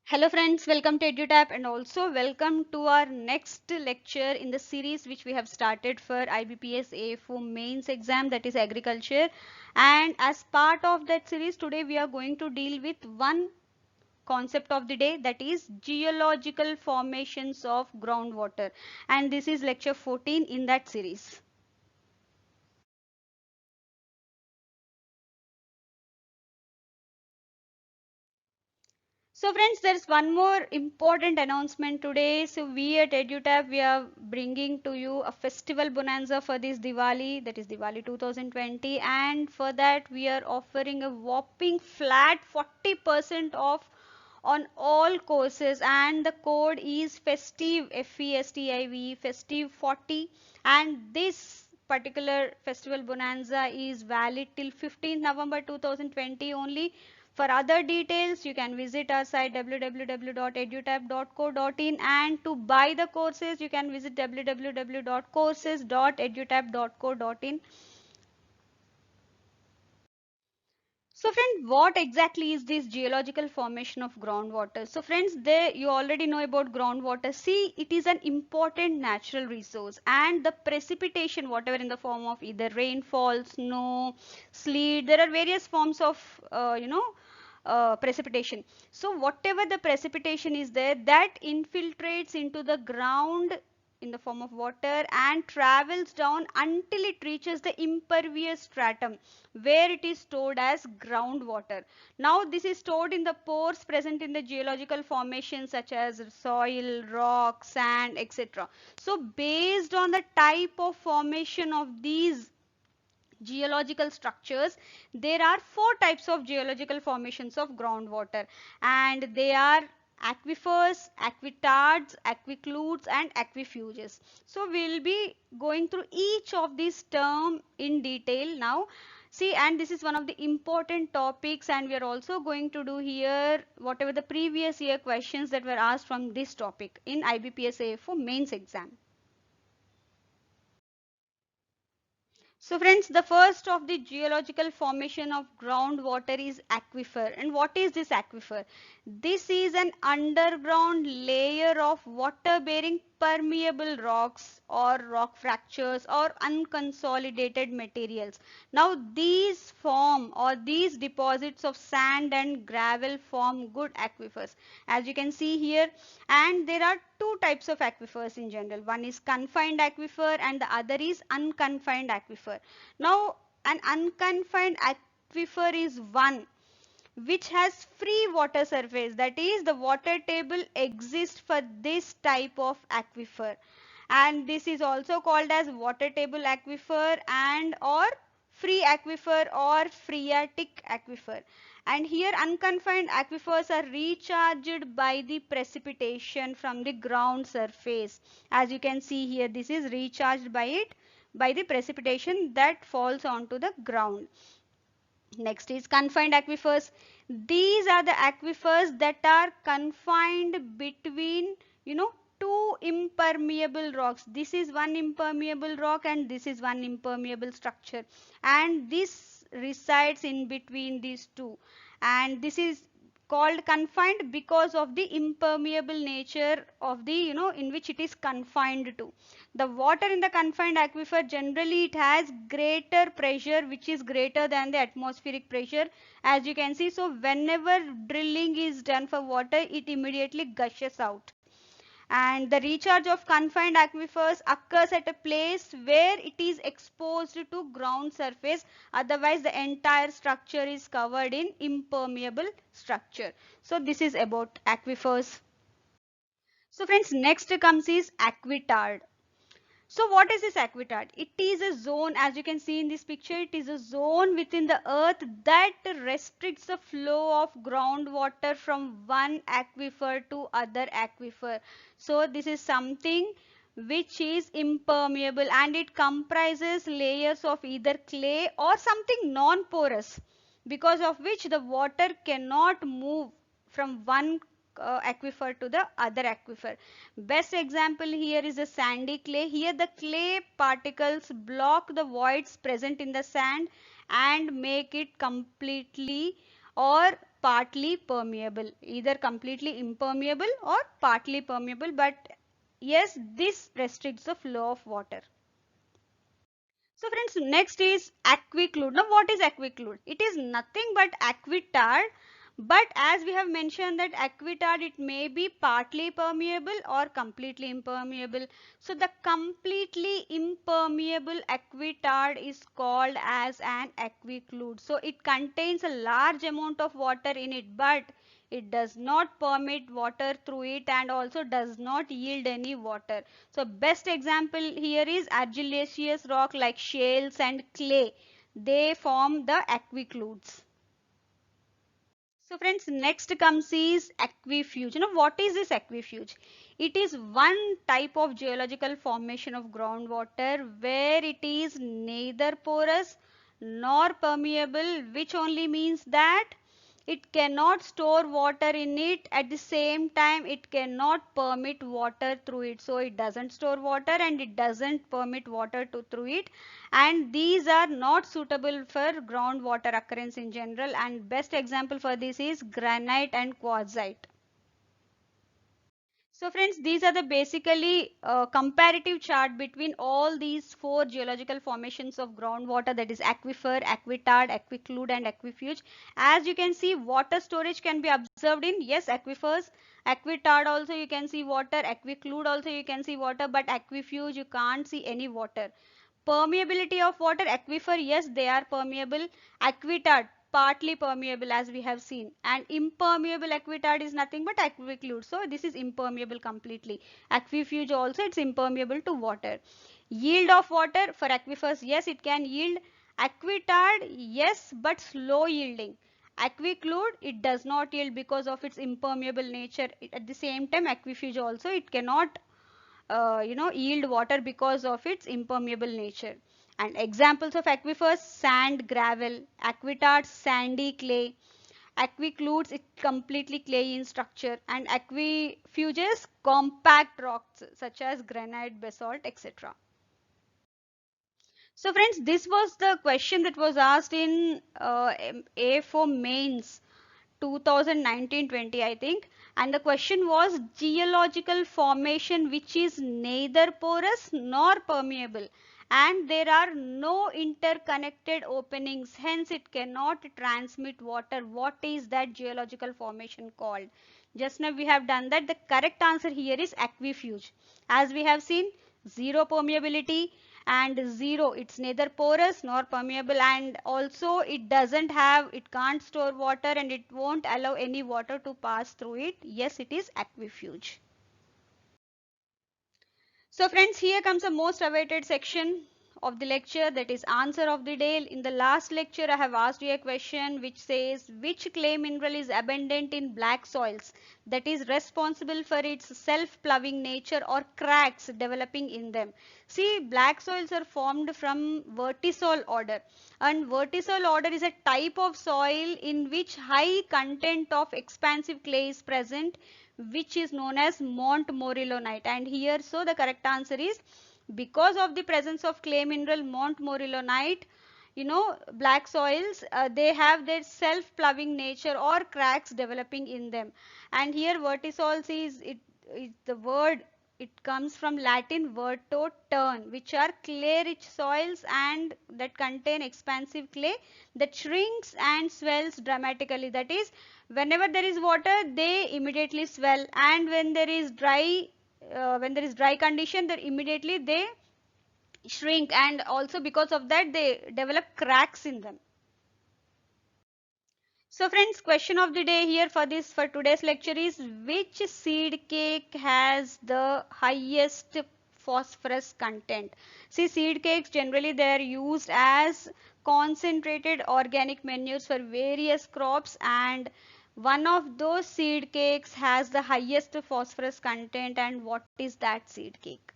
Hello friends, welcome to EduTap and also welcome to our next lecture in the series which we have started for IBPS A4 mains exam, that is agriculture. And as part of that series today we are going to deal with one concept of the day, that is geological formations of groundwater, and this is lecture 14 in that series. So friends, there's one more important announcement today. So we at EduTap, we are bringing to you a festival bonanza for this Diwali, that is Diwali 2020. And for that, we are offering a whopping flat 40% off on all courses. And the code is festive, FESTIV, festive 40. And this particular festival bonanza is valid till 15th November 2020 only. For other details, you can visit our site www.edutap.co.in, and to buy the courses, you can visit www.courses.edutap.co.in. So friend, what exactly is this geological formation of groundwater? So friends, there you already know about groundwater. See, it is an important natural resource, and the precipitation, whatever in the form of either rainfall, snow, sleet, there are various forms of precipitation. So whatever the precipitation is there, that infiltrates into the ground in the form of water and travels down until it reaches the impervious stratum, where it is stored as groundwater. Now this is stored in the pores present in the geological formations such as soil, rock, sand, etc. So based on the type of formation of these geological structures, there are four types of geological formations of groundwater, and they are aquifers, aquithards, aquicludes, and aquefuges. So we'll be going through each of these terms in detail now. See, and this is one of the important topics, and we are also going to do here whatever the previous year questions that were asked from this topic in IBPS A4 mains exam. So friends, the first of the geological formation of groundwater is aquifer. And what is this aquifer? This is an underground layer of water-bearing permeable rocks or rock fractures or unconsolidated materials. Now these form, or these deposits of sand and gravel form good aquifers, as you can see here. And there are two types of aquifers in general. One is confined aquifer and the other is unconfined aquifer. Now an unconfined aquifer is one which has free water surface, that is the water table exists for this type of aquifer, and this is also called as water table aquifer and or free aquifer or phreatic aquifer. And here unconfined aquifers are recharged by the precipitation from the ground surface. As you can see here, this is recharged by it, by the precipitation that falls onto the ground. Next is confined aquifers. These are the aquifers that are confined between, two impermeable rocks. This is one impermeable rock and this is one impermeable structure. And this resides in between these two. And this is called confined because of the impermeable nature of the, in which it is confined to. The water in the confined aquifer, generally it has greater pressure, which is greater than the atmospheric pressure, as you can see. So whenever drilling is done for water, it immediately gushes out. And the recharge of confined aquifers occurs at a place where it is exposed to ground surface, otherwise the entire structure is covered in impermeable structure. So this is about aquifers. So friends, next comes is aquitard. So what is this aquitard? It is a zone, as you can see in this picture, it is a zone within the earth that restricts the flow of groundwater from one aquifer to other aquifer. So this is something which is impermeable, and it comprises layers of either clay or something non-porous, because of which the water cannot move from one aquifer to the other aquifer. Best example here is a sandy clay. Here the clay particles block the voids present in the sand and make it completely, or partly permeable, either completely impermeable or partly permeable, but yes, this restricts the flow of water. So friends, next is aquiclude. Now what is aquiclude? It is nothing but aquitard, but as we have mentioned that aquitard, it may be partly permeable or completely impermeable. So the completely impermeable aquitard is called as an aquiclude. So it contains a large amount of water in it, but it does not permit water through it and also does not yield any water. So best example here is argillaceous rock like shales and clay. They form the aquicludes. So friends, next comes is aquifuge. Now what is this aquifuge? It is one type of geological formation of groundwater where it is neither porous nor permeable, which only means that it cannot store water in it. At the same time, it cannot permit water through it. So it doesn't store water and it doesn't permit water through it. And these are not suitable for groundwater occurrence in general. And best example for this is granite and quartzite. So friends, these are the basically comparative chart between all these four geological formations of groundwater, that is aquifer, aquitard, aquiclude and aquifuge. As you can see, water storage can be observed in, yes, aquifers, aquitard also you can see water, aquiclude also you can see water, but aquifuge you can't see any water. Permeability of water, aquifer, yes, they are permeable. Aquitard, partly permeable as we have seen. And impermeable aquitard is nothing but aquiclude. So this is impermeable completely. Aquifuge also, it's impermeable to water. Yield of water for aquifers, yes, it can yield. Aquitard, yes, but slow yielding. Aquiclude, it does not yield because of its impermeable nature. At the same time, aquifuge also, it cannot yield water because of its impermeable nature. And examples of aquifers: sand, gravel; aquitard, sandy clay; aquicludes, it completely clay in structure; and aquifuges, compact rocks such as granite, basalt, etc. So friends, this was the question that was asked in A4 mains 2019-20, I think, and the question was geological formation which is neither porous nor permeable, and there are no interconnected openings, hence it cannot transmit water. What is that geological formation called? Just now we have done that. The correct answer here is aquifuge. As we have seen, zero permeability and zero, it's neither porous nor permeable, and also it doesn't have, it can't store water and it won't allow any water to pass through it. Yes, it is aquifuge. So friends, here comes the most awaited section of the lecture, that is answer of the day. In the last lecture I have asked you a question which says which clay mineral is abundant in black soils, that is responsible for its self-ploughing nature or cracks developing in them. See, black soils are formed from vertisol order, and vertisol order is a type of soil in which high content of expansive clay is present, which is known as Montmorillonite. And here, so the correct answer is because of the presence of clay mineral Montmorillonite, black soils, they have their self-ploughing nature or cracks developing in them. And here vertisols is the word, it comes from Latin verto, turn, which are clay rich soils and that contain expansive clay that shrinks and swells dramatically. That is, whenever there is water, they immediately swell, and when there is dry condition, then immediately they shrink, and also because of that they develop cracks in them. So friends, question of the day here for today's lecture is which seed cake has the highest phosphorus content? See, seed cakes generally they are used as concentrated organic manures for various crops, and one of those seed cakes has the highest phosphorus content. And what is that seed cake?